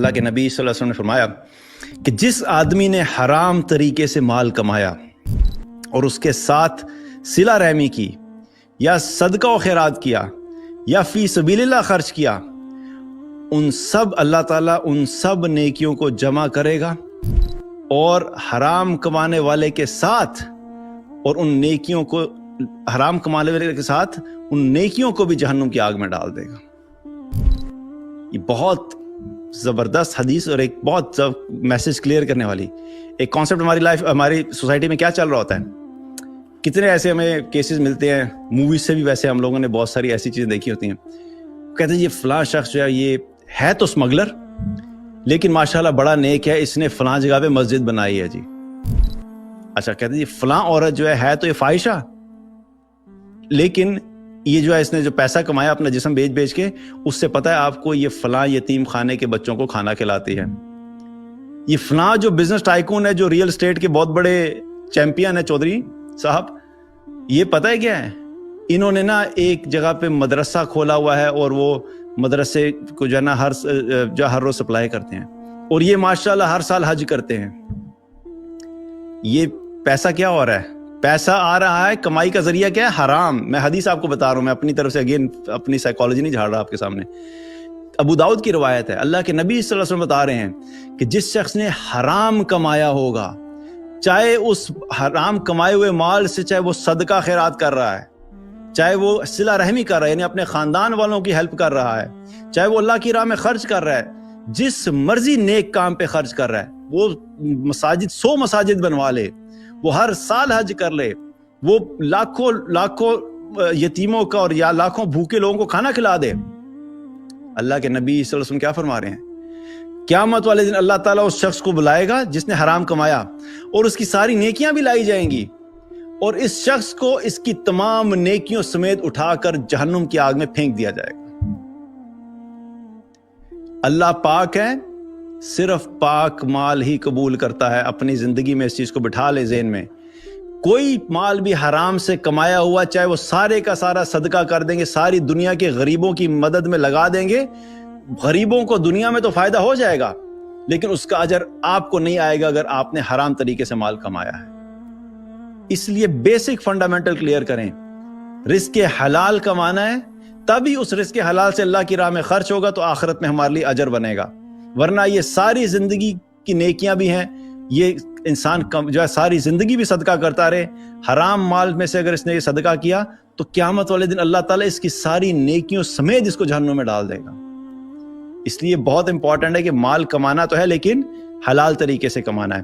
اللہ کے نبی صلی اللہ علیہ وسلم نے فرمایا کہ جس آدمی نے حرام طریقے سے مال کمایا اور اس کے ساتھ صلہ رحمی کی یا صدقہ و خیرات کیا یا فی سبیل اللہ خرچ کیا، ان سب اللہ تعالیٰ ان سب نیکیوں کو جمع کرے گا اور حرام کمانے والے کے ساتھ اور ان نیکیوں کو حرام کمانے والے کے ساتھ ان نیکیوں کو بھی جہنم کی آگ میں ڈال دے گا۔ یہ بہت زبردست حدیث اور ایک بہت میسج کلیئر کرنے والی ایک کانسیپٹ ہماری سوسائٹی میں کیا چل رہا ہوتا ہے۔ کتنے ایسے ہمیں کیسز ملتے ہیں، موویز سے بھی ویسے ہم لوگوں نے بہت ساری ایسی چیزیں دیکھی ہوتی ہیں، کہتے ہیں یہ فلاں شخص جو ہے یہ ہے تو اسمگلر لیکن ماشاءاللہ بڑا نیک ہے، اس نے فلاں جگہ پہ مسجد بنائی ہے جی۔ اچھا، کہتے ہیں یہ فلاں عورت جو ہے تو یہ فاحشہ، لیکن یہ جو ہے اس نے جو پیسہ کمایا اپنا جسم بیچ کے، اس سے پتہ ہے آپ کو یہ فلاں یتیم خانے کے بچوں کو کھانا کھلاتی ہے۔ یہ فلاں جو بزنس ٹائکون ہے، جو ریئل اسٹیٹ کے بہت بڑے چیمپئن ہے چودھری صاحب، یہ پتہ ہے کیا ہے، انہوں نے نا ایک جگہ پہ مدرسہ کھولا ہوا ہے اور وہ مدرسے کو جو ہے نا ہر روز سپلائی کرتے ہیں، اور یہ ماشاءاللہ ہر سال حج کرتے ہیں۔ یہ پیسہ کیا ہو رہا ہے؟ پیسہ آ رہا ہے، کمائی کا ذریعہ کیا ہے؟ حرام۔ میں حدیث آپ کو بتا رہا ہوں، میں اپنی طرف سے اگین اپنی سائیکالوجی نہیں جھاڑ رہا آپ کے سامنے۔ ابو داؤد کی روایت ہے، اللہ کے نبی صلی اللہ علیہ وسلم بتا رہے ہیں کہ جس شخص نے حرام کمایا ہوگا، چاہے اس حرام کمائے ہوئے مال سے چاہے وہ صدقہ خیرات کر رہا ہے، چاہے وہ صلہ رحمی کر رہا ہے یعنی اپنے خاندان والوں کی ہیلپ کر رہا ہے، چاہے وہ اللہ کی راہ میں خرچ کر رہا ہے، جس مرضی نیک کام پہ خرچ کر رہا ہے، وہ مساجد 100 مساجد بنوا لے، وہ ہر سال حج کر لے، وہ لاکھوں یتیموں کا اور یا لاکھوں بھوکے لوگوں کو کھانا کھلا دے، اللہ کے نبی صلی اللہ علیہ وسلم کیا فرما رہے ہیں؟ قیامت والے دن اللہ تعالیٰ اس شخص کو بلائے گا جس نے حرام کمایا، اور اس کی ساری نیکیاں بھی لائی جائیں گی، اور اس شخص کو اس کی تمام نیکیوں سمیت اٹھا کر جہنم کی آگ میں پھینک دیا جائے گا۔ اللہ پاک ہے، صرف پاک مال ہی قبول کرتا ہے۔ اپنی زندگی میں اس چیز کو بٹھا لے ذہن میں، کوئی مال بھی حرام سے کمایا ہوا چاہے وہ سارے کا سارا صدقہ کر دیں گے، ساری دنیا کے غریبوں کی مدد میں لگا دیں گے، غریبوں کو دنیا میں تو فائدہ ہو جائے گا لیکن اس کا اجر آپ کو نہیں آئے گا اگر آپ نے حرام طریقے سے مال کمایا ہے۔ اس لیے بیسک فنڈامنٹل کلیئر کریں، رزق حلال کمانا ہے، تبھی اس رزق حلال سے اللہ کی راہ میں خرچ ہوگا تو آخرت میں ہمارے لیے اجر بنے گا، ورنہ یہ ساری زندگی کی نیکیاں بھی ہیں، یہ انسان جو ہے ساری زندگی بھی صدقہ کرتا رہے، حرام مال میں سے اگر اس نے یہ صدقہ کیا تو قیامت والے دن اللہ تعالیٰ اس کی ساری نیکیوں سمیت اس کو جہنم میں ڈال دے گا۔ اس لیے بہت امپورٹنٹ ہے کہ مال کمانا تو ہے لیکن حلال طریقے سے کمانا ہے۔